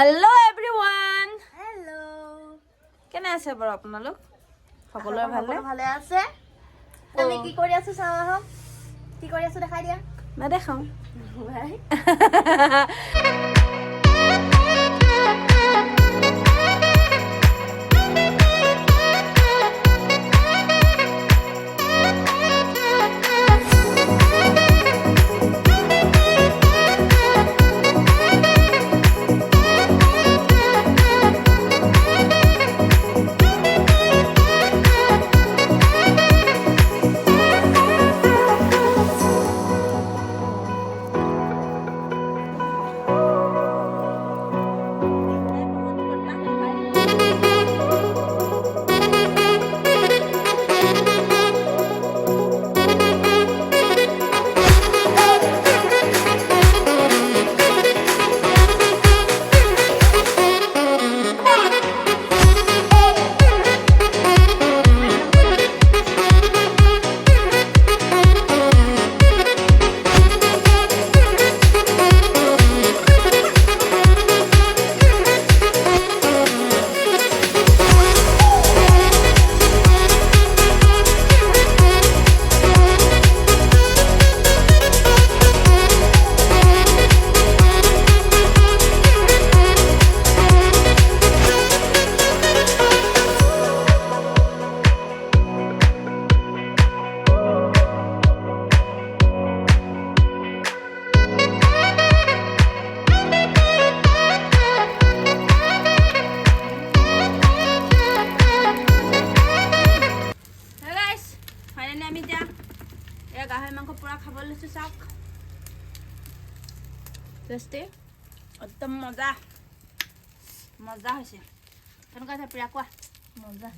Hello everyone. Hello. কেনে আছে বাৰু আপোনালোক? সকলোৰে ভালে? ভালে আছে? তুমি কি কৰি আছো চাও আহক। কি কৰি আছো দেখাই দিয়া। না দেখাও। গাহৰি মাংস পুৰা খাব লৈছো চাওক টেষ্টি একদম মজা মজা হৈছে কেনেকুৱা আছে প্ৰিয়া কোৱা মজা